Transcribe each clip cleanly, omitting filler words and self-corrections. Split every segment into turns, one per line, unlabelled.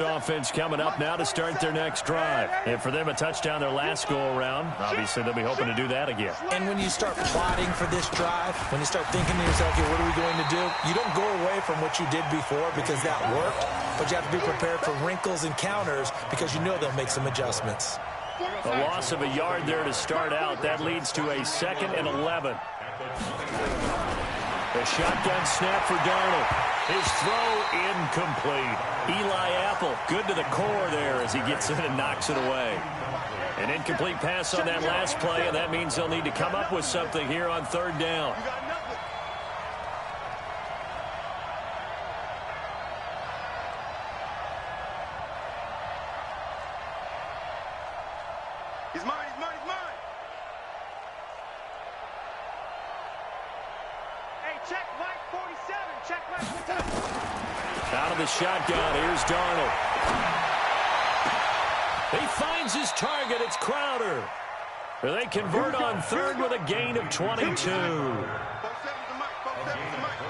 Offense coming up now to start their next drive. And for them, a touchdown their last go-around. Obviously, they'll be hoping to do that again.
And when you start plotting for this drive, when you start thinking to yourself, okay, what are we going to do? You don't go away from what you did before because that worked, but you have to be prepared for wrinkles and counters because you know they'll make some adjustments.
A loss of a yard there to start out. That leads to a 2nd and 11. A shotgun snap for Darnold. His throw incomplete. Eli Apple good to the core there as he gets in and knocks it away. An incomplete pass on that last play, and that means they'll need to come up with something here on 3rd down.
He's mine, he's mine, he's mine. Hey, check Mike 47. Check Mike 47.
Out of the shotgun, here's Darnold. He finds his target. It's Crowder. They convert on 3rd with a gain of 22.
47's the Mike, 47's the Mike.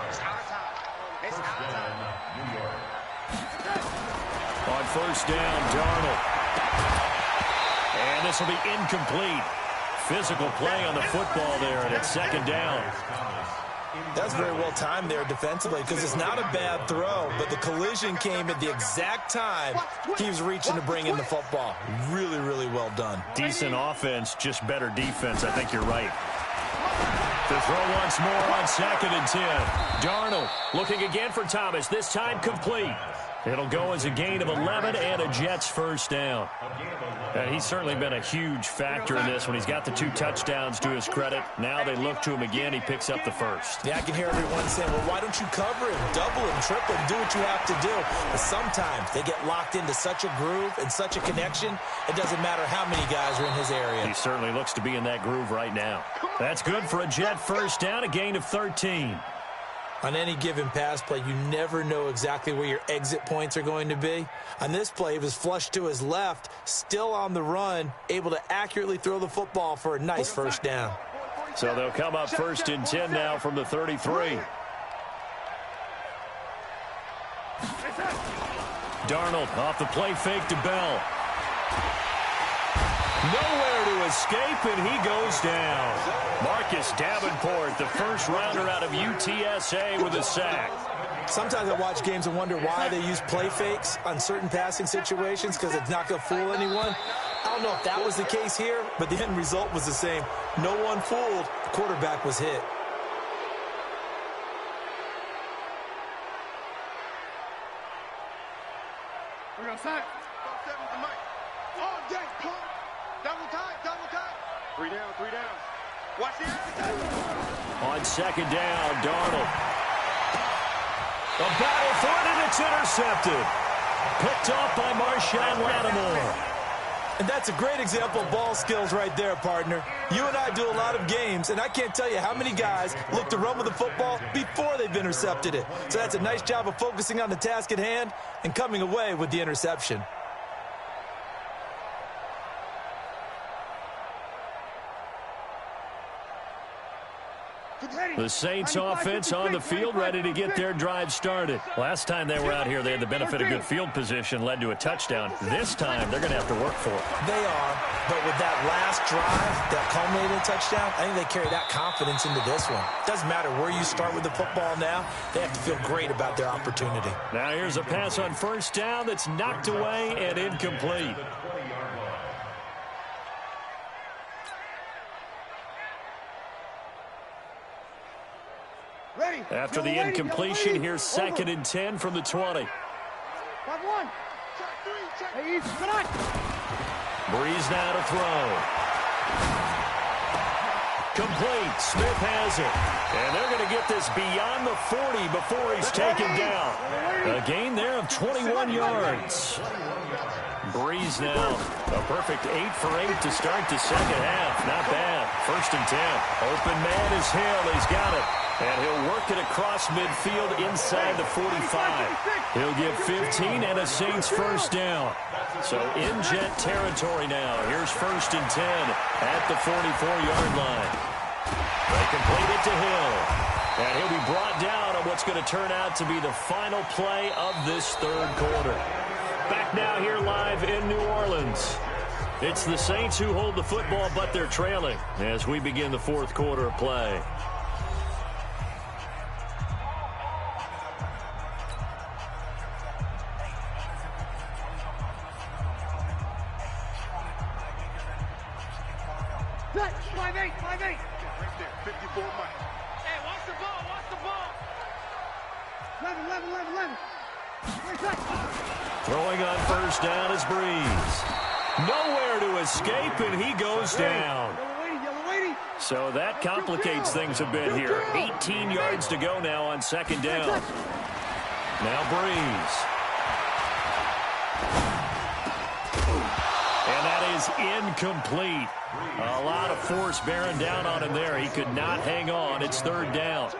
It's our time. It's our time.
On 1st down, Darnold. And this will be incomplete. Physical play on the football there, and it's 2nd down.
That's very well timed there defensively because it's not a bad throw, but the collision came at the exact time he was reaching to bring in the football. Really, really well done.
Decent offense, just better defense. I think you're right. The throw once more on 2nd and 10. Darnold looking again for Thomas, this time complete. It'll go as a gain of 11 and a Jets 1st down. And he's certainly been a huge factor in this when he's got the 2 touchdowns to his credit. Now they look to him again. He picks up the 1st.
Yeah, I can hear everyone saying, well, why don't you cover him, double him, triple him, do what you have to do. But sometimes they get locked into such a groove and such a connection, it doesn't matter how many guys are in his area.
He certainly looks to be in that groove right now. That's good for a Jet 1st down, a gain of 13.
On any given pass play, you never know exactly where your exit points are going to be. On this play, he was flushed to his left, still on the run, able to accurately throw the football for a nice 1st down.
So they'll come up 1st and 10 now from the 33. Darnold off the play fake to Bell. Nowhere to escape, and he goes down. Marcus Davenport, the 1st rounder out of UTSA with a sack.
Sometimes I watch games and wonder why they use play fakes on certain passing situations because it's not going to fool anyone. I don't know if that was the case here, but the end result was the same. No one fooled. The quarterback was hit.
We're going to sack. 47's the Mike. All day, pump. Double time, double time. 3 down, 3 down. Watch the action.
On 2nd down, Darnold. A battle for it, and it's intercepted. Picked off by Marshawn Lattimore.
And that's a great example of ball skills right there, partner. You and I do a lot of games, and I can't tell you how many guys look to run with the football before they've intercepted it. So that's a nice job of focusing on the task at hand and coming away with the interception.
The Saints offense on the field, ready to get their drive started. Last time they were out here, they had the benefit of good field position, led to a touchdown. This time, they're going to have to work for it.
They are, but with that last drive, that culminated in touchdown, I think they carry that confidence into this one. Doesn't matter where you start with the football now, they have to feel great about their opportunity.
Now here's a pass on 1st down that's knocked away and incomplete. After the incompletion, here's 2nd and 10 from the 20.
5-1. Hey,
Breeze now to throw. Complete. Smith has it. And they're going to get this beyond the 40 before he's taken down. A gain there of 21 yards. Breeze now. A perfect 8 for 8 to start the 2nd half. Not bad. 1st and 10. Open man is Hill. He's got it. And he'll work it across midfield inside the 45. He'll get 15 and a Saints 1st down. So in Jet territory now. Here's 1st and 10 at the 44-yard line. They complete it to Hill. And he'll be brought down what's going to turn out to be the final play of this third quarter. Back now here live in New Orleans. It's the Saints who hold the football, but they're trailing as we begin the fourth quarter of play. Throwing on first down is Breeze. Nowhere to escape, and he goes down. So that complicates things a bit here. 18 yards to go now on second down. Now Breeze. And that is incomplete. A lot of force bearing down on him there. He could not hang on. It's third down.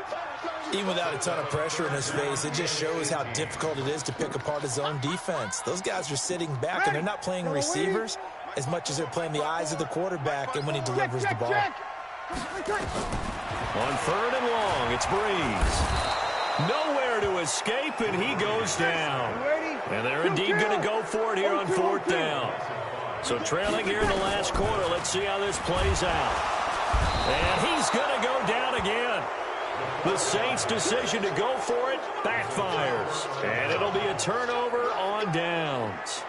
Even without a ton of pressure in his face, it just shows how difficult it is to pick apart his own defense. Those guys are sitting back, and they're not playing receivers as much as they're playing the eyes of the quarterback and when he delivers the ball.
On third and long, it's Breeze. Nowhere to escape, and he goes down. And they're indeed going to go for it here on fourth down. So trailing here in the last quarter, let's see how this plays out. And he's going to go down again. The Saints' decision to go for it backfires. And it'll be a turnover on downs.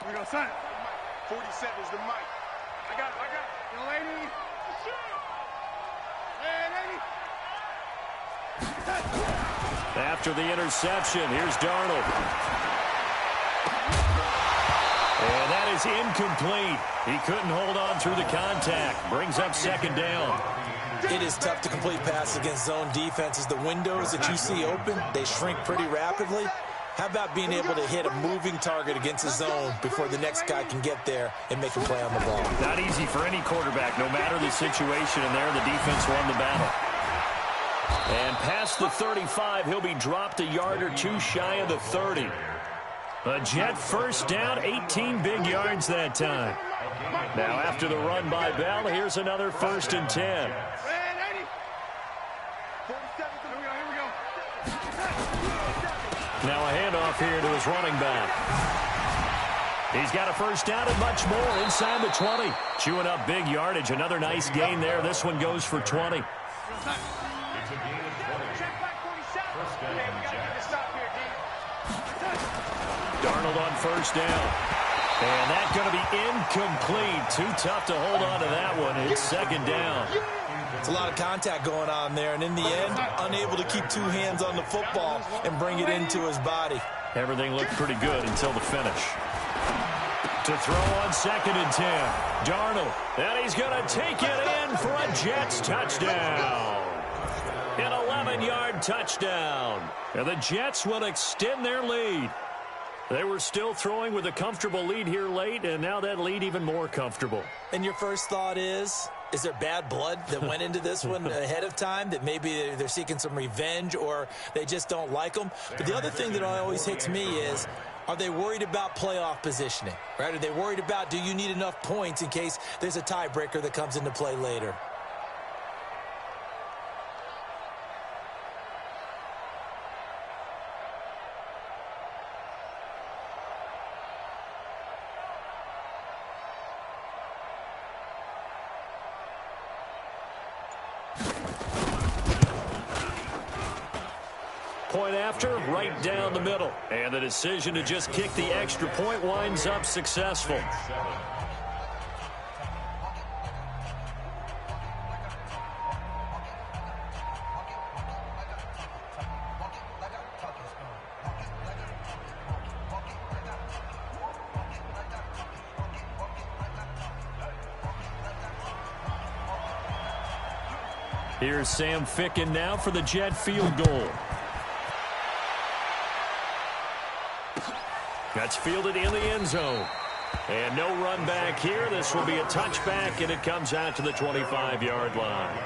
Here we go, son. 47 is the mic. I got it. Yo, lady.
After the interception, here's Darnold. And that is incomplete. He couldn't hold on through the contact. Brings up second down.
It is tough to complete passes against zone defenses. The windows that you see open, they shrink pretty rapidly. How about being able to hit a moving target against a zone before the next guy can get there and make a play on the ball?
Not easy for any quarterback, no matter the situation, and there the defense won the battle. And past the 35, he'll be dropped a yard or two shy of the 30. A Jet first down, 18 big yards that time. Now after the run by Bell, here's another 1st and 10. Now a handoff here to his running back. He's got a first down and much more inside the 20. Chewing up big yardage. Another nice gain there. This one goes for 20. Darnold on first down. And that's going to be incomplete. Too tough to hold on to that one. It's second down.
It's a lot of contact going on there, and in the end, unable to keep two hands on the football and bring it into his body.
Everything looked pretty good until the finish. To throw on 2nd and 10. Darnold, and he's going to take it in for a Jets touchdown. An 11-yard touchdown. And the Jets will extend their lead. They were still throwing with a comfortable lead here late, and now that lead even more comfortable.
And your first thought is there bad blood that went into this one ahead of time, that maybe they're seeking some revenge or they just don't like them? But the other thing that always hits me is, are they worried about playoff positioning? Right? Are they worried about, do you need enough points in case there's a tiebreaker that comes into play later?
Point after, right down the middle. And the decision to just kick the extra point winds up successful. Here's Sam Ficken now for the Jet field goal. That's fielded in the end zone. And no run back here. This will be a touchback, and it comes out to the 25-yard line.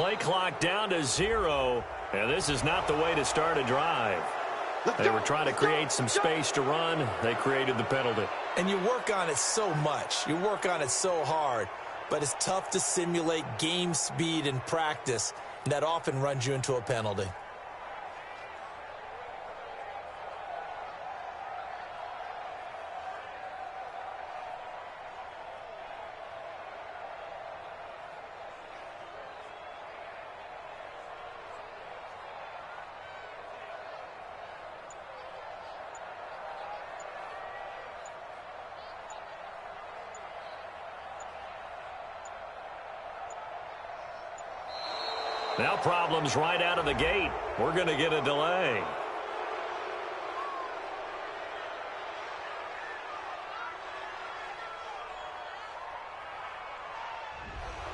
play clock down to 0, and this is not the way to start a drive. They were trying to create some space to run. They created the penalty.
And you work on it so much. You work on it so hard. But it's tough to simulate game speed in practice, and that often runs you into a penalty.
Now problems right out of the gate. We're going to get a delay.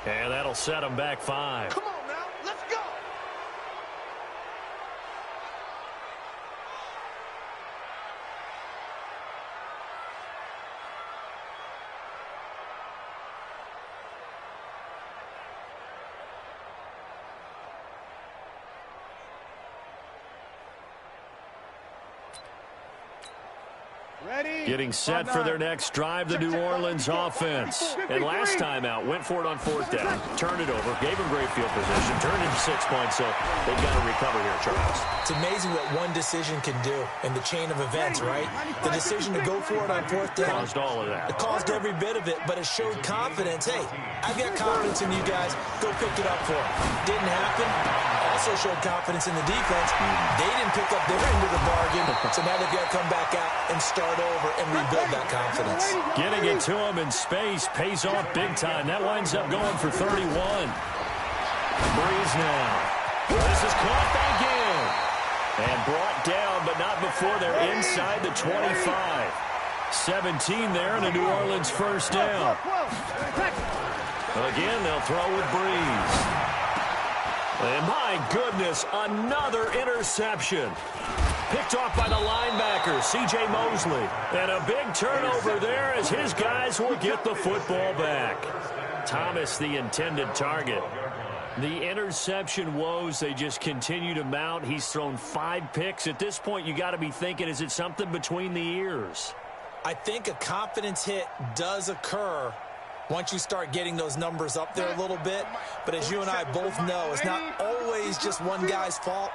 And that'll set them back 5.
Come on now, let's go.
Getting set for their next drive, the New Orleans offense. And last time out, went for it on 4th down, turned it over, gave them great field position, turned into 6 points, so they've got to recover here, Charles.
It's amazing what one decision can do in the chain of events, right? The decision to go for it on 4th down.
Caused all of that.
It caused every bit of it, but it showed confidence. Hey, I've got confidence in you guys. Go pick it up for them. Didn't happen. Also showed confidence in the defense. They didn't pick up their end of the bargain, so now they've got to come back out and start over and rebuild that confidence.
Getting it to him in space pays off big time. That winds up going for 31. Breeze now. This is caught back in. And brought down, but not before they're inside the 25. 17 there and a New Orleans first down. Again, they'll throw with Breeze. And my goodness, another interception. Picked off by the linebacker, C.J. Mosley. And a big turnover there as his guys will get the football back. Thomas, the intended target. The interception woes, they just continue to mount. He's thrown 5 picks. At this point, you got to be thinking, is it something between the ears?
I think a confidence hit does occur once you start getting those numbers up there a little bit. But as you and I both know, it's not always just one guy's fault.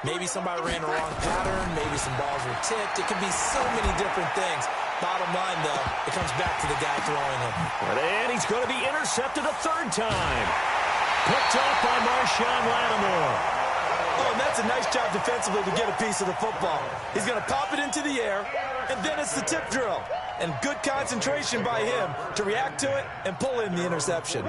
Maybe somebody ran a wrong pattern. Maybe some balls were tipped. It can be so many different things. Bottom line, though, it comes back to the guy throwing them.
And he's going to be intercepted a 3rd time. Picked off by Marshawn Lattimore.
Oh, and that's a nice job defensively to get a piece of the football. He's going to pop it into the air, and then it's the tip drill. And good concentration by him to react to it and pull in the interception.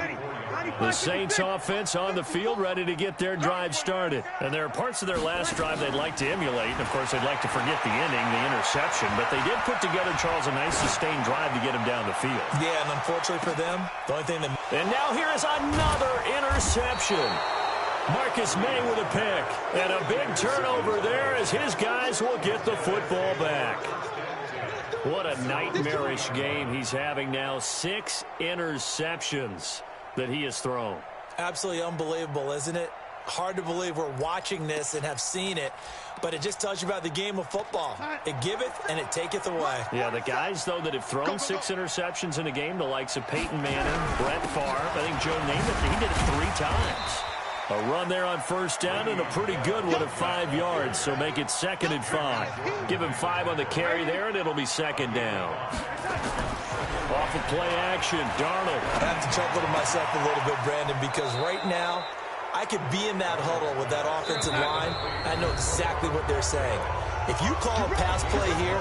The Saints offense on the field, ready to get their drive started. And there are parts of their last drive they'd like to emulate. And, of course, they'd like to forget the ending, the interception. But they did put together, Charles, a nice sustained drive to get him down the field.
Yeah, and unfortunately for them, the only thing that...
And now here is another interception. Marcus May with a pick. And a big turnover there as his guys will get the football back. What a nightmarish game he's having now. 6 interceptions that he has thrown.
Absolutely unbelievable, isn't it? Hard to believe we're watching this and have seen it, but it just tells you about the game of football. It giveth and it taketh away.
Yeah, the guys, though, that have thrown 6 interceptions in a game, the likes of Peyton Manning, Brett Favre, I think Joe Namath, he did it 3 times. A run there on 1st down and a pretty good one of 5 yards, so make it 2nd and 5. Give him 5 on the carry there, and it'll be 2nd down. Off of play action, Darnold.
I have to chuckle to myself a little bit, Brandon, because right now, I could be in that huddle with that offensive line. I know exactly what they're saying. If you call a pass play here,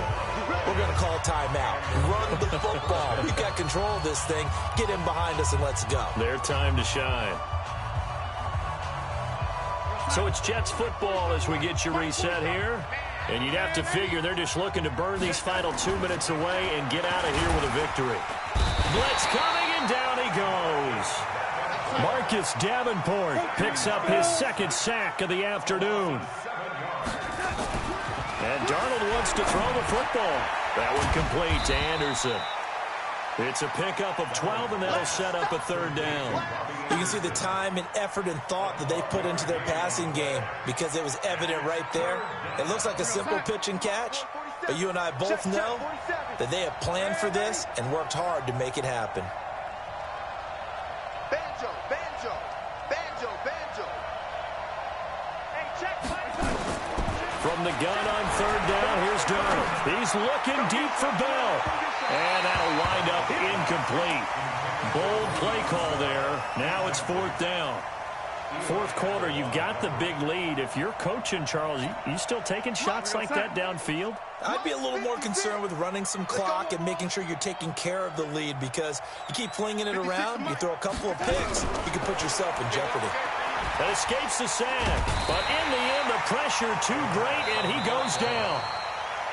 we're going to call a timeout. Run the football. We've got control of this thing. Get in behind us and let's go.
Their time to shine. So it's Jets football as we get you reset here. And you'd have to figure they're just looking to burn these final 2 minutes away and get out of here with a victory. Blitz coming, and down he goes. Marcus Davenport picks up his 2nd sack of the afternoon. And Darnold wants to throw the football. That one complete to Anderson. It's a pickup of 12, and that'll set up a third down.
You can see the time and effort and thought that they put into their passing game because it was evident right there. It looks like a simple pitch and catch, but you and I both know that they have planned for this and worked hard to make it happen.
Banjo, banjo, banjo, banjo. Hey, check.
From the gun on third down, here's Darnold. He's looking deep for Bell. And that'll wind up incomplete. Bold play call there. Now it's fourth down. Fourth quarter, you've got the big lead. If you're coaching, Charles, you still taking shots like that downfield?
I'd be a little more concerned with running some clock and making sure you're taking care of the lead because you keep flinging it around, you throw a couple of picks, you can put yourself in jeopardy.
That escapes the sack. But in the end, the pressure too great, and he goes down.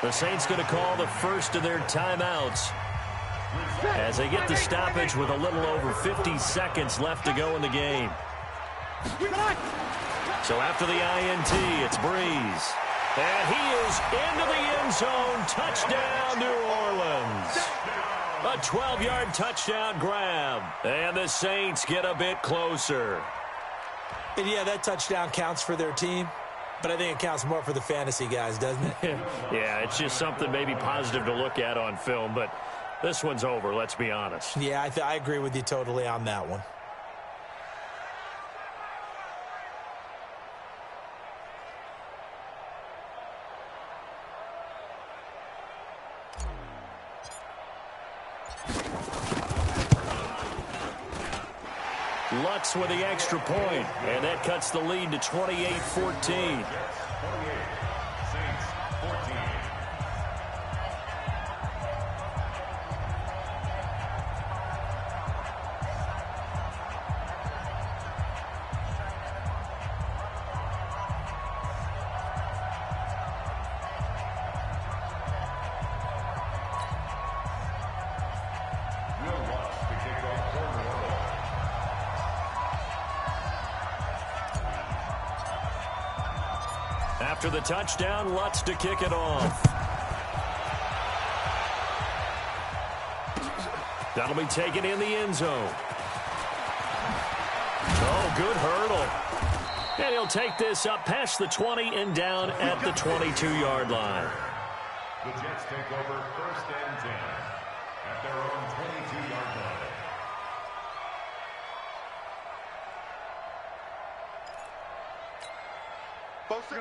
The Saints going to call the first of their timeouts as they get the stoppage with a little over 50 seconds left to go in the game. So after the INT, it's Breeze. And he is into the end zone. Touchdown, New Orleans. A 12-yard touchdown grab. And the Saints get a bit closer.
And yeah, that touchdown counts for their team. But I think it counts more for the fantasy guys, doesn't it?
Yeah, it's just something maybe positive to look at on film, but this one's over, let's be honest.
Yeah, I agree with you totally on that one.
Lutz with the extra point, and that cuts the lead to 28-14. After the touchdown, Lutz to kick it off. That'll be taken in the end zone. Oh, good hurdle. And he'll take this up past the 20 and down at the 22-yard line.
The Jets take over first and 10 at their own 22-yard line.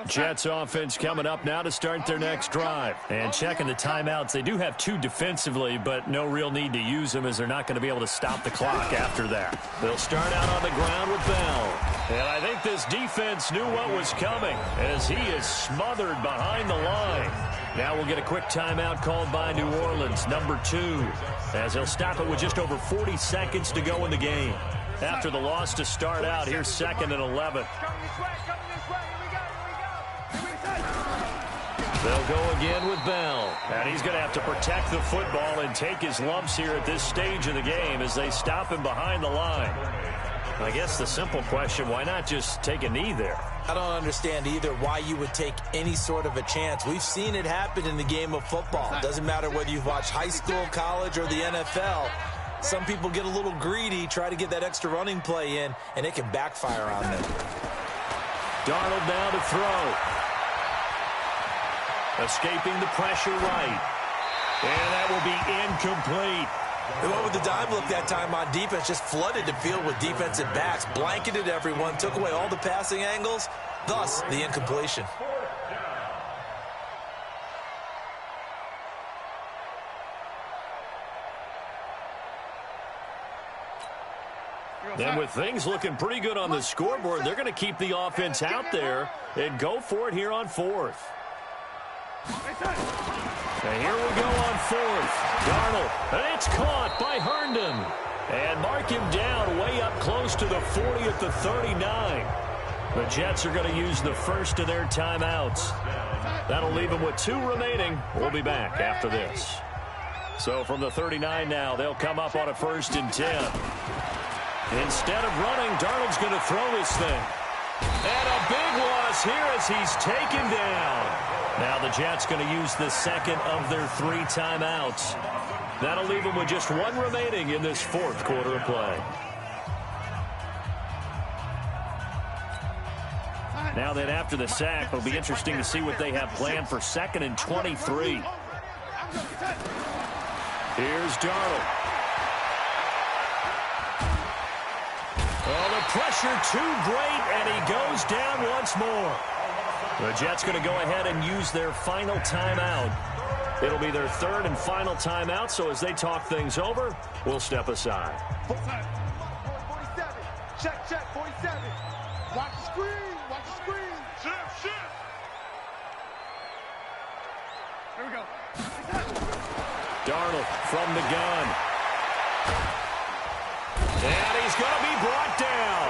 Jets offense coming up now to start their next drive. And checking the timeouts, they do have two defensively, but no real need to use them as they're not going to be able to stop the clock after that. They'll start out on the ground with Bell. And I think this defense knew what was coming as he is smothered behind the line. Now we'll get a quick timeout called by New Orleans, number 2, as they'll stop it with just over 40 seconds to go in the game. After the loss to start out, here's 2nd and 11. They'll go again with Bell. And he's going to have to protect the football and take his lumps here at this stage of the game as they stop him behind the line. I guess the simple question, why not just take a knee there?
I don't understand either why you would take any sort of a chance. We've seen it happen in the game of football. It doesn't matter whether you've watched high school, college, or the NFL. Some people get a little greedy, try to get that extra running play in, and it can backfire on them.
Darnold now to throw. Escaping the pressure right. And that will be incomplete.
They went with the dime look that time on defense, just flooded the field with defensive backs, blanketed everyone, took away all the passing angles, thus the incompletion.
And with things looking pretty good on the scoreboard, they're going to keep the offense out there and go for it here on 4th. And here we go on 4th. Darnold, and it's caught by Herndon. And mark him down way up close to the 40 at the 39. The Jets are going to use the first of their timeouts. That'll leave them with 2 remaining. We'll be back after this. So from the 39 now, they'll come up on a 1st and 10. Instead of running, Darnold's going to throw this thing. And a big loss here as he's taken down. Now the Jets going to use the second of their 3 timeouts. That'll leave them with just one remaining in this fourth quarter of play. Now then, after the sack, it'll be interesting to see what they have planned for 2nd and 23. Here's Darnold. Oh, the pressure too great, and he goes down once more. The Jets going to go ahead and use their final timeout. It'll be their 3rd and final timeout, so as they talk things over, we'll step aside.
47. Check, 47. Watch the screen. Shift. Here we go.
Darnold from the gun. And he's going to be brought down.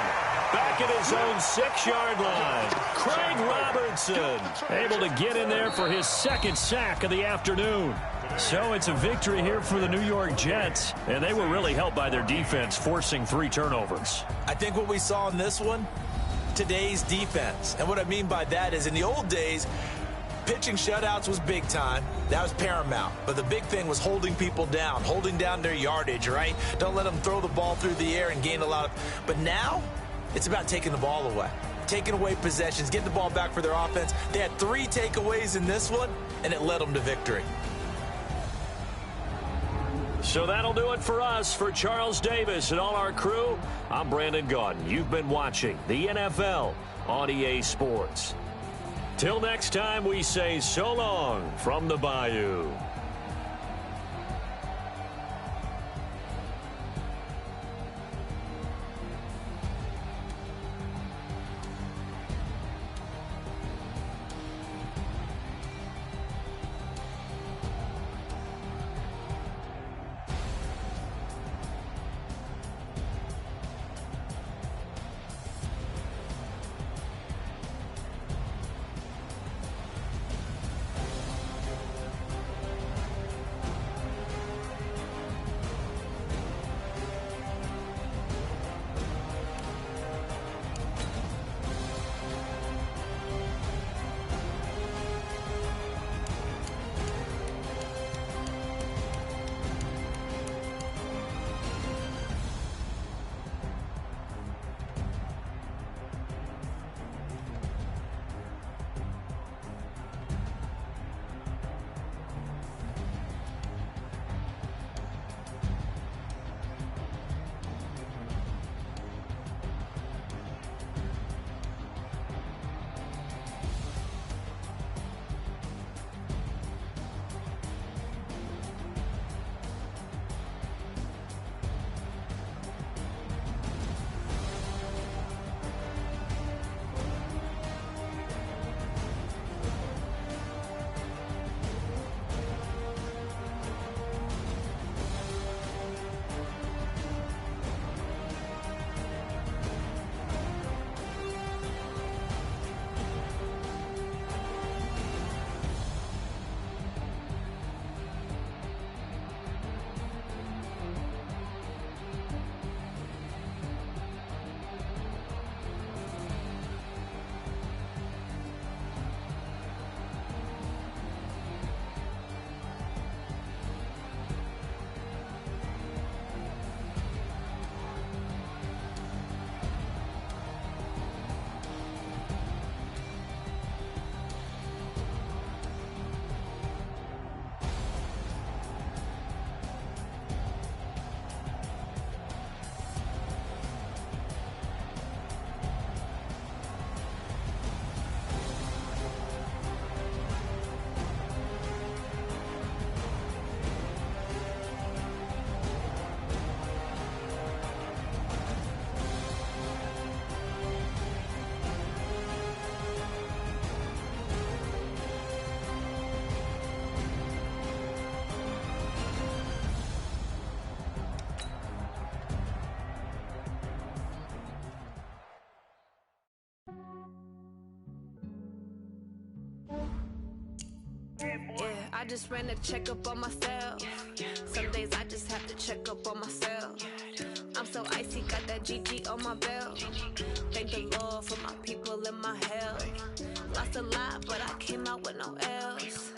Back at his own 6-yard line. Craig Robertson able to get in there for his 2nd sack of the afternoon. So it's a victory here for the New York Jets, and they were really helped by their defense, forcing 3 turnovers.
I think what we saw in this one, today's defense. And what I mean by that is in the old days, pitching shutouts was big time. That was paramount. But the big thing was holding people down, holding down their yardage, right? Don't let them throw the ball through the air and gain a lot of... But now, it's about taking the ball away. Taking away possessions, getting the ball back for their offense. They had 3 takeaways in this one, and it led them to victory.
So that'll do it for us. For Charles Davis and all our crew, I'm Brandon Gaudin. You've been watching the NFL on EA Sports. Till next time, we say so long from the Bayou.
I just ran a checkup on myself. Some days I just have to check up on myself. I'm so icy, got that GG on my belt. Thank the Lord for my people and my health. Lost a lot, but I came out with no else.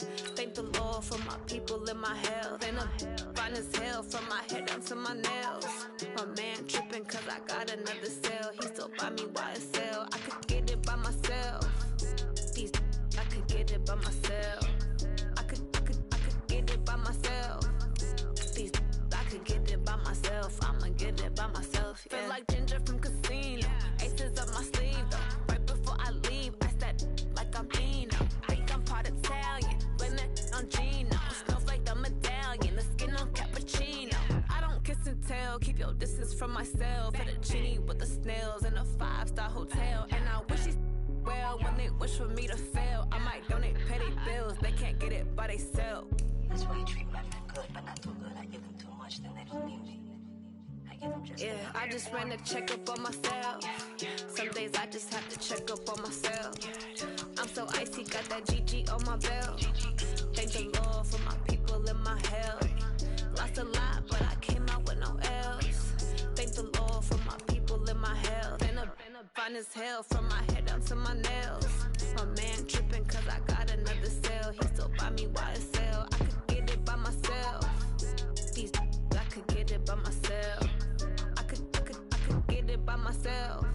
Thank the Lord for my people in my health. And I'm fine as hell from my head down to my nails. My man tripping cause I got another cell. He still buy me YSL. I could get it by myself. These I could get it by myself. I could get it by myself. These I could get it by myself. I'ma get it by myself. Yeah. Feel like Ginger from Casino. Aces up my sleeve though. Right before I leave, I step like I'm Dino. Think I'm part Italian. Blame it on Gino. Smells like the medallion. The skin on cappuccino. I don't kiss and tell. Keep your distance from myself. Fettuccine with the snails in a 5-star hotel. And I wish he's well when they wish for me to fail. I might donate petty bills. They can't get it by they sell.
That's why you treat women good, but not too good. I give them too much, then they don't need me. I give them just enough.
I just ran a checkup on myself. Some days I just have to check up on myself. I'm so icy, got that GG on my belt. Thank the Lord for my people in my health. Lost a lot, but I came out with no L's. Thank the Lord for my people in my health. And I'm fine as hell from my head down to my nails. My man tripping cause I got another cell. He still buy me YSL. I could get it by myself. These I could get it by myself. I could get it by myself.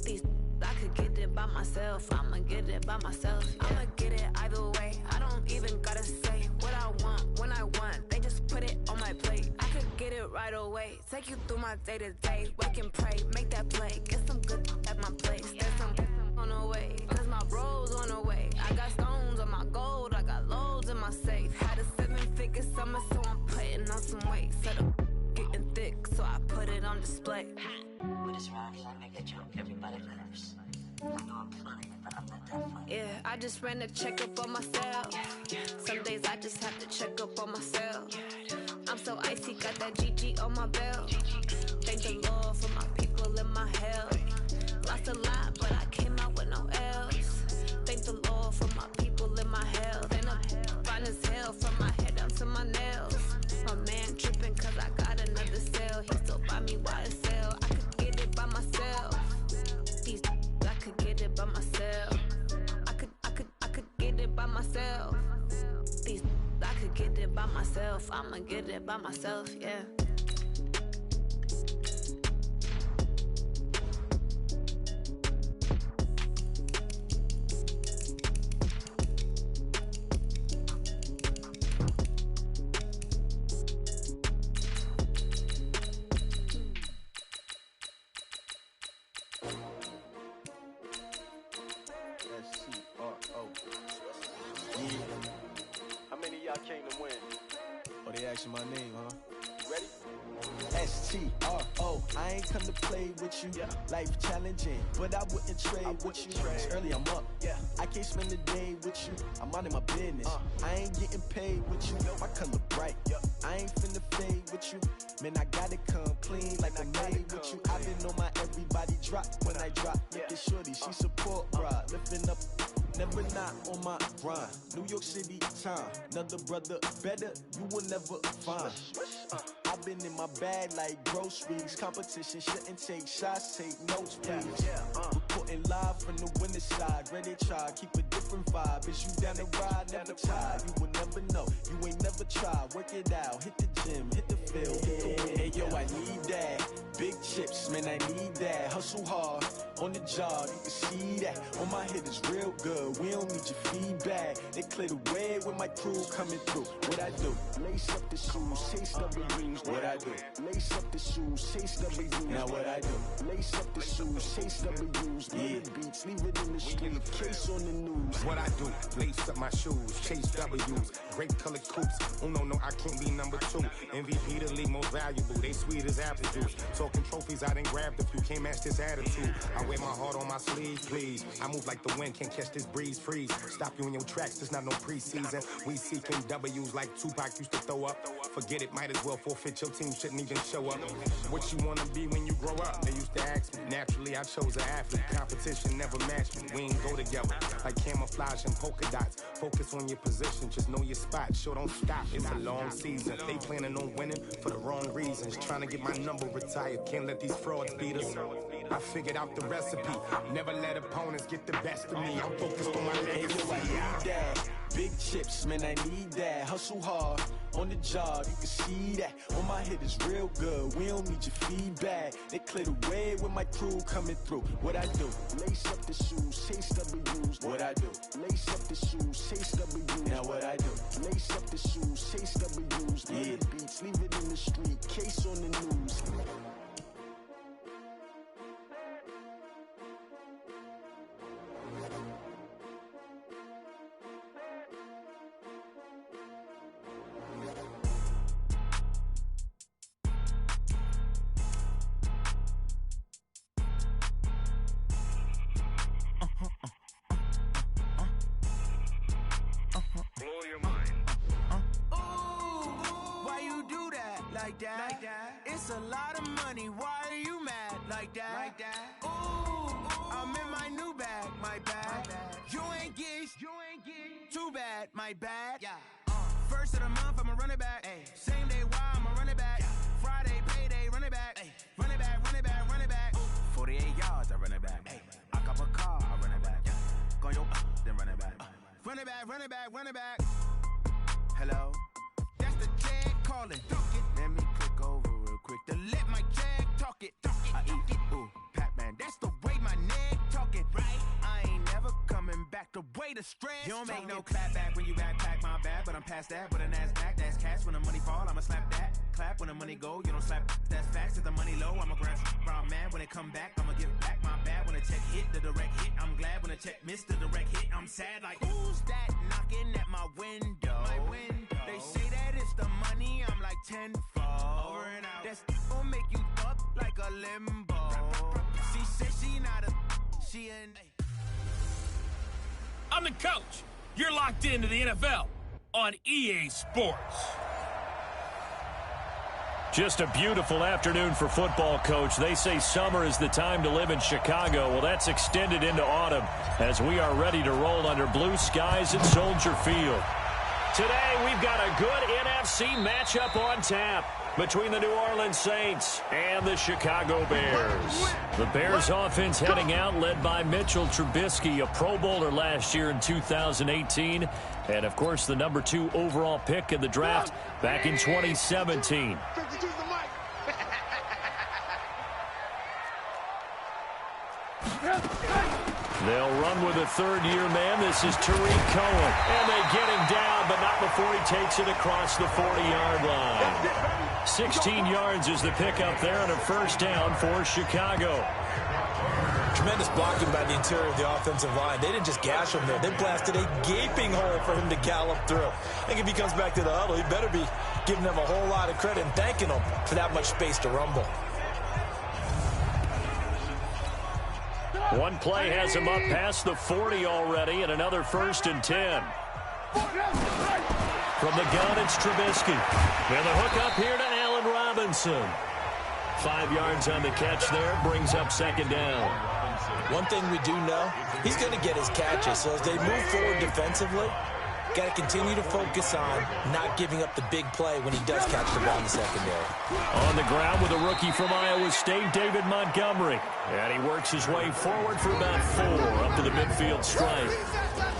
These I could get it by myself. I'ma get it by myself. Yeah. I'ma get it either way. I don't even gotta say what I want when I want. They just put it on my plate. I could get it right away. Take you through my day to day. Wake and pray, make that play. Get some good at my place. There's some on the way. Cause my bro's on the way. I got stones on my gold. I got loads in my safe. Had a 7-figure summer, so I'm putting on some weight. Set up getting thick, so I put it on display.
With this ride, I make a joke, everybody laughs. I know I'm funny, but I'm not that funny.
Yeah, I just ran a checkup on myself. Some days I just have to check up on myself. I'm so icy, got that GG on my belt. Thank the Lord for my people in my health. Lost a lot, but I came out with no L's. Thank the Lord for my people in my health. And I'm fine as hell from my head down to my nails. My man tripping cause I got another cell. He still buy me YSL. I could get it by myself. These I could get it by myself. I could get it by myself. These I could get it by myself. I'ma get it by myself, yeah.
How many of y'all came to win?
Oh, they asking my name, huh?
Ready?
STRO, I ain't come to play with you.
Yeah.
Life challenging, but I wouldn't trade with you.
trade.
It's early, I'm up.
Yeah.
I can't spend the day with you. I'm minding my business. I ain't getting paid with you. My color bright. I ain't finna fade with you. Man, I gotta come clean like I made with you. I've been on my everybody drop when I drop. Look at shorty, she support, bruh. Lifting up, never not on my grind. New York City time, another brother better, you will never find. I've been in my bag like groceries. Competition shouldn't take shots, take notes, please. Reporting live from the winter side. Ready to try, keep a different vibe. Is you down the ride, never tired. You will never know, you ain't never tried. Work it out, hit the gym, hit the field, hit the wind. Hey yo, I need that. Big chips, man, I need that. Hustle hard, on the job, you can see that. On my head is real good, we don't need your feedback. They clear the way when my crew coming through. What I do? Lace up the shoes, chase W's. What I do? Lace up the shoes, chase W's. Now what I do? Lace up the shoes, chase W's. Yeah, beats, leave it in the street, case on the news.
What I do? Lace up my shoes, chase W's. Great colored coops. Oh no, I can't be number 2. MVP the league most valuable. They sweet as apple juice. Talking trophies, I done grabbed a few. Can't match this attitude. I wear my heart on my sleeve, please. I move like the wind, can't catch this breeze, freeze. Stop you in your tracks, there's not no preseason. We seeking W's like Tupac used to throw up. Forget it, might as well forfeit. Your team shouldn't even show up. What you wanna be when you grow up? They used to ask me. Naturally, I chose an athlete. Competition never matched me. We ain't go together like camouflage and polka dots. Focus on your position, just know your spot. Sure, don't stop. It's a long season. They planning on winning for the wrong reasons. Trying to get my number retired. Can't let these frauds beat us. I figured out the recipe. Never let opponents get the best of me. I'm focused on my legacy.
Hey, yo, I need that. Big chips, man, I need that. Hustle hard on the job, you can see that. On my head is real good, we don't need your feedback. They clear the way with my crew coming through. What I do? Lace up the shoes, chase W's. What I do? Lace up the shoes, chase W's. Now what I do? Lace up the shoes, chase W's. Yeah. The beats, leave it in the street, case on the news.
It's a lot of money, why are you mad like that? Ooh, I'm in my new bag, my bad. You ain't get too bad, my bad. First of the month, I'ma run it back. Same day, why I'ma run it back. Friday, payday, run it back. Run it back, run it back, run it back. 48 yards, I run it back. I cop a car, I run it back. Go yo, then run it back. Run it back, run it back, run it back. Hello? That's the check calling. Let me click over real quick to let my check talk it. I eat it, ooh, Pac-Man. That's the way my neck talking. Right? I ain't never coming back the way the stress. You don't make no clap back when you backpack my bag, but I'm past that with a NASDAQ. That's cash when the money fall, I'ma slap that. Clap when the money go, you don't slap. That's facts. If the money low, I'ma grab brown man. When it come back, I'ma give back my bad. When the check hit, the direct hit. I'm glad when the check missed the direct hit. I'm sad like, who's that knocking at my window? My window. They say that it's the money, I'm like tenfold. Over and out. That's gon' make you up like a limbo. She said she not a, she ain't.
I'm the coach. You're locked into the NFL on EA Sports.
Just a beautiful afternoon for football, Coach. They say summer is the time to live in Chicago. Well, that's extended into autumn as we are ready to roll under blue skies at Soldier Field. Today, we've got a good NFC matchup on tap between the New Orleans Saints and the Chicago Bears. The Bears offense heading out, led by Mitchell Trubisky, a Pro Bowler last year in 2018. And, of course, the number 2 overall pick in the draft back in 2017. They'll run with a third-year man. This is Tariq Cohen. And they get him down, but not before he takes it across the 40-yard line. 16 yards is the pickup there and a first down for Chicago.
Tremendous blocking by the interior of the offensive line. They didn't just gash him there. They blasted a gaping hole for him to gallop through. I think if he comes back to the huddle, he better be giving them a whole lot of credit and thanking them for that much space to rumble.
One play has him up past the 40 already, and another 1st and 10. From the gun, it's Trubisky. And the hook up here to Allen Robinson. 5 yards on the catch there, brings up 2nd down.
One thing we do know, he's going to get his catches. So as they move forward defensively, got to continue to focus on not giving up the big play when he does catch the ball in the secondary.
On the ground with a rookie from Iowa State, David Montgomery. And he works his way forward for about 4 up to the midfield stripe.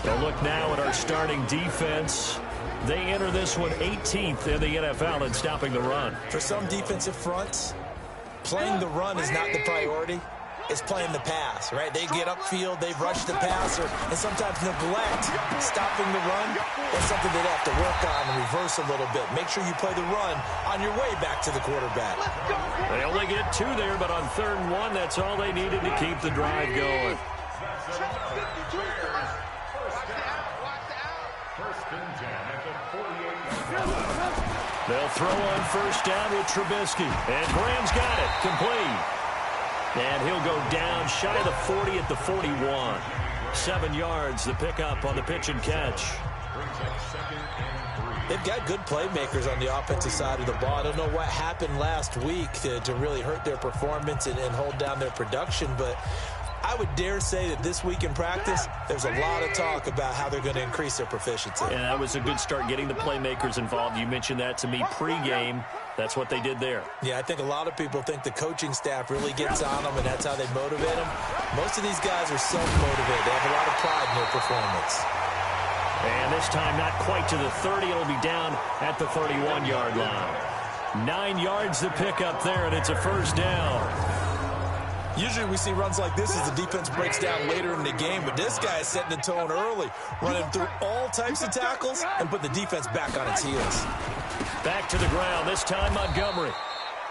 They'll look now at our starting defense. They enter this one 18th in the NFL in stopping the run.
For some defensive fronts, playing the run is not the priority. It's playing the pass, right? They get upfield, they rush the passer, and sometimes neglect stopping the run. That's something they'd have to work on and reverse a little bit. Make sure you play the run on your way back to the quarterback.
They only get 2 there, but on 3rd and 1, that's all they needed to keep the drive going. They'll throw on 1st down with Trubisky. And Graham's got it, complete. And he'll go down shy of the 40 at the 41. 7 yards, the pickup on the pitch and catch.
They've got good playmakers on the offensive side of the ball. I don't know what happened last week to really hurt their performance and hold down their production, but I would dare say that this week in practice, there's a lot of talk about how they're going to increase their proficiency.
And that was a good start getting the playmakers involved. You mentioned that to me pregame. That's what they did there.
Yeah, I think a lot of people think the coaching staff really gets on them, and that's how they motivate them. Most of these guys are self-motivated. They have a lot of pride in their performance.
And this time not quite to the 30. It'll be down at the 31-yard line. 9 yards to pick up there, and it's a first down.
Usually we see runs like this as the defense breaks down later in the game, but this guy is setting the tone early, running through all types of tackles and put the defense back on its heels.
Back to the ground, this time Montgomery.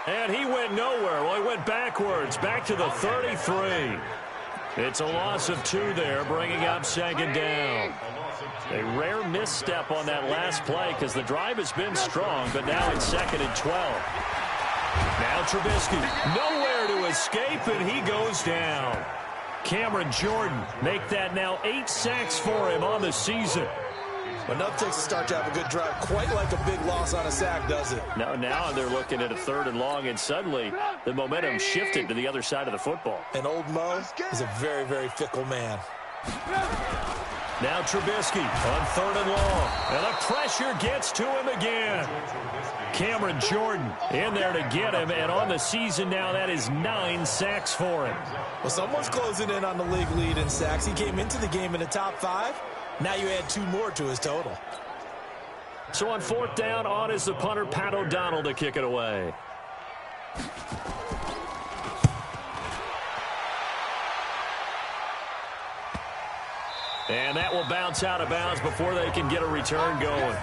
And he went nowhere. Well, he went backwards, back to the 33. It's a loss of 2 there, bringing up second down. A rare misstep on that last play because the drive has been strong, but now it's 2nd and 12. Now Trubisky, nowhere to escape, and he goes down. Cameron Jordan make that now 8 sacks for him on the season.
Enough takes to start to have a good drive, quite like a big loss on a sack, does it?
Now they're looking at a 3rd and long, and suddenly the momentum shifted to the other side of the football.
And old Mo is a very, very fickle man.
Now Trubisky on 3rd and long, and the pressure gets to him again. Cameron Jordan in there to get him, and on the season now, that is 9 sacks for him.
Well, someone's closing in on the league lead in sacks. He came into the game in the top 5. Now you add 2 more to his total.
So on 4th down, on is the punter, Pat O'Donnell, to kick it away. And that will bounce out of bounds before they can get a return going.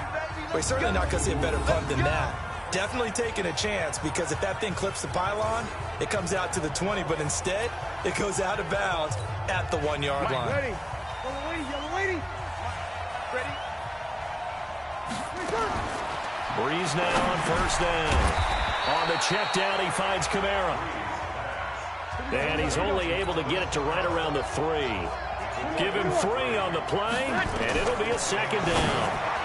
We're certainly not going to see a better punt than that. Definitely taking a chance, because if that thing clips the pylon, it comes out to the 20, but instead, it goes out of bounds at the 1-yard line.
Ready. Yellow lady. Ready.
Breeze now on 1st down. On the check down, he finds Kamara. And he's only able to get it to right around the 3. Give him 3 on the play, and it'll be a 2nd down.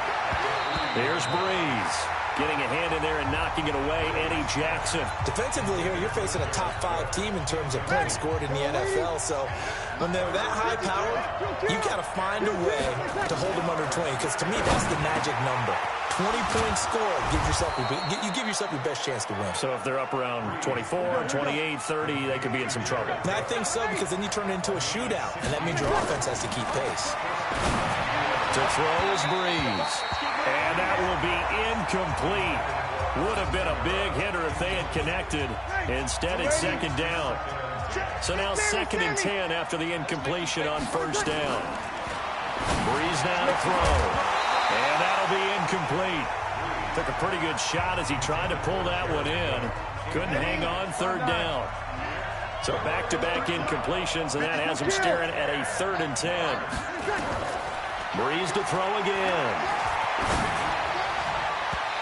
Here's Breeze, getting a hand in there and knocking it away. Eddie Jackson.
Defensively here, you're facing a top 5 team in terms of points scored in the NFL. So when they're that high powered, you got to find a way to hold them under 20. Because to me, that's the magic number. 20-point score, you give yourself your best chance to win.
So if they're up around 24, 28, 30, they could be in some trouble.
And I think so, because then you turn it into a shootout, and that means your offense has to keep pace.
To throw is Breeze. And that will be incomplete. Would have been a big hitter if they had connected. Instead, it's 2nd down. So now 2nd and 10 after the incompletion on 1st down. Breeze now to throw. And that'll be incomplete. Took a pretty good shot as he tried to pull that one in. Couldn't hang on 3rd down. So back-to-back incompletions, and that has him staring at a 3rd and 10. Breeze to throw again.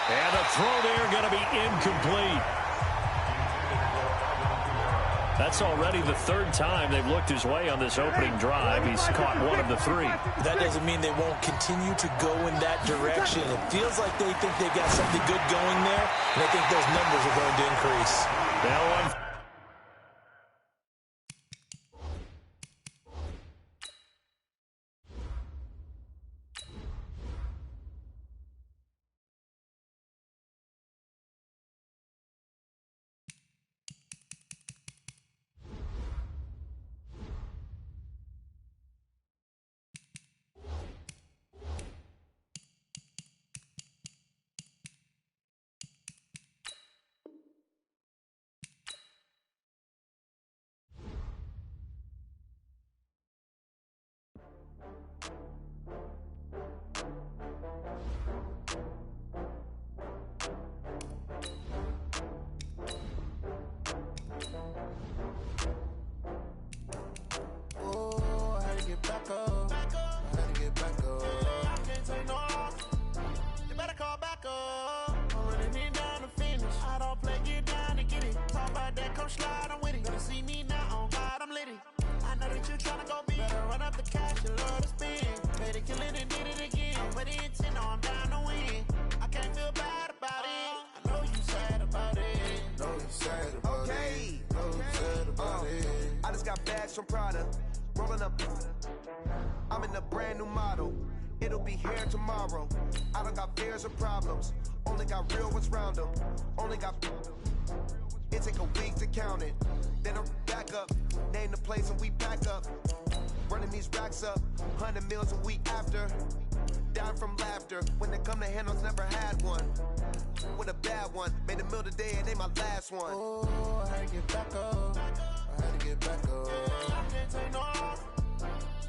And the throw there going to be incomplete. That's already the 3rd time they've looked his way on this opening drive. He's caught 1 of the 3.
That doesn't mean they won't continue to go in that direction. It feels like they think they've got something good going there, and I think those numbers are going to increase.
Now on
From Prada, rolling up. I'm in a brand new model. It'll be here tomorrow. I don't got fears or problems. Only got real ones round them. Only got. It take a week to count it. Then back up. Name the place and we pack up. Running these racks up, 100 meals a week after. Down from laughter, when they come to handles, never had one. With a bad one, made a meal today and they my last one.
Oh, I had to get back up. I had to get back up. I can't take no off.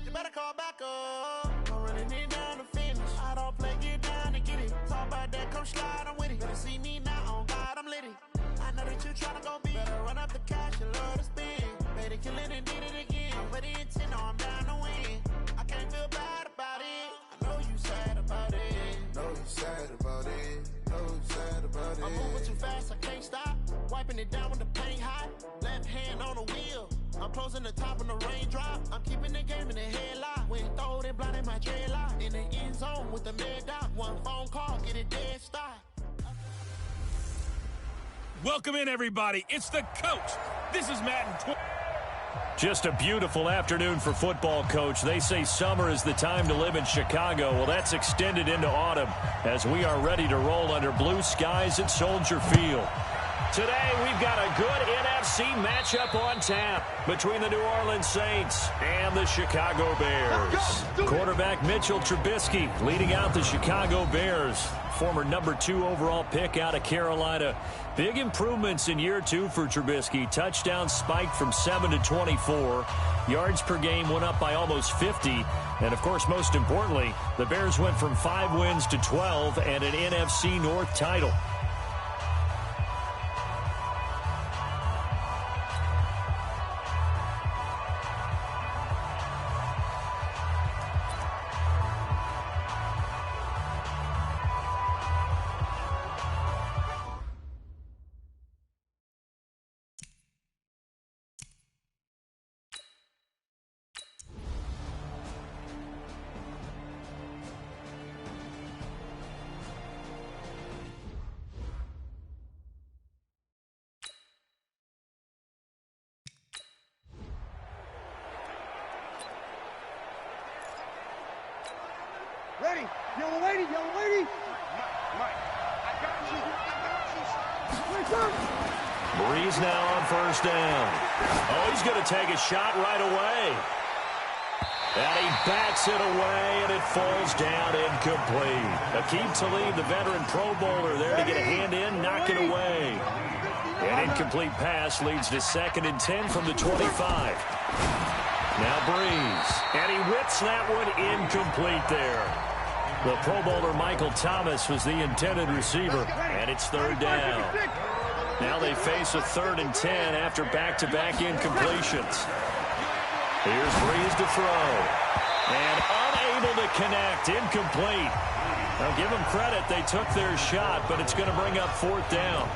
You better call back up. I'm running it down to finish. I don't play, get down to get it. Talk about that, come slide, I'm with it. Better see me now, on God, I'm litty. I know that you tryna go big. Better run up the cash, you love to spend. Better kill it and did it again. I'm ready to 10, no, I'm down to win. I can't feel bad about it. I know you sad about it.
Know you sad about it. Know you sad about it.
I'm moving too fast, I can't stop. Wiping it down when the paint hot. Left hand on the wheel. I'm closing the top when the raindrop. I'm keeping the game in the headlock. When throw it blind in my dreadlock. In the end zone with the mid dot. One phone call, get it dead stop.
Welcome in, everybody. It's the coach. This is Madden.
Just a beautiful afternoon for football, Coach. They say summer is the time to live in Chicago. Well, that's extended into autumn as we are ready to roll under blue skies at Soldier Field. Today, we've got a good NFC matchup on tap between the New Orleans Saints and the Chicago Bears. Quarterback Mitchell Trubisky leading out the Chicago Bears. Former #2 overall pick out of Carolina. Big improvements in year 2 for Trubisky. Touchdown spiked from 7 to 24. Yards per game went up by almost 50. And, of course, most importantly, the Bears went from 5 wins to 12 and an NFC North title.
Ready, yellow lady, yellow lady. Mike, I got you.
Breeze now on first down. Oh, he's going to take a shot right away. And he backs it away, and it falls down incomplete. Aqib Talib, the veteran Pro Bowler, there to get a hand in, knock it away. An incomplete pass leads to 2nd and 10 from the 25. Now Breeze, and he whips that one incomplete there. The Pro Bowler Michael Thomas was the intended receiver, and it's 3rd down. Now they face a 3rd and 10 after back-to-back incompletions. Here's Breeze to throw, and unable to connect, incomplete. Now give them credit, they took their shot, but it's going to bring up 4th down.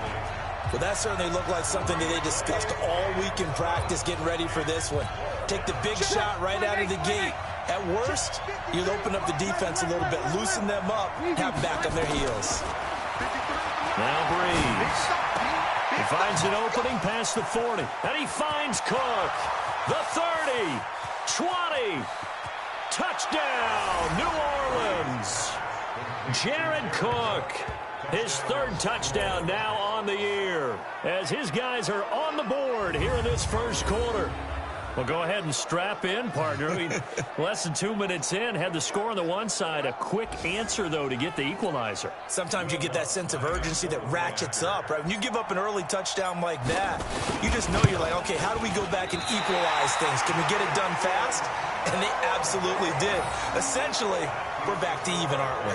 Well, that certainly looked like something that they discussed all week in practice, getting ready for this one. Take the big shot right out of the gate. At worst, you'll open up the defense a little bit, loosen them up, have them back on their heels.
Now Breeze. He finds an opening past the 40, and he finds Cook. The 30, 20, touchdown, New Orleans. Jared Cook, his 3rd touchdown now on the year, as his guys are on the board here in this first quarter. Well, go ahead and strap in, partner. Less than 2 minutes in, had the score on the one side. A quick answer, though, to get the equalizer.
Sometimes you get that sense of urgency that ratchets up, right? When you give up an early touchdown like that, you just know you're like, okay, how do we go back and equalize things? Can we get it done fast? And they absolutely did. Essentially, we're back to even, aren't we?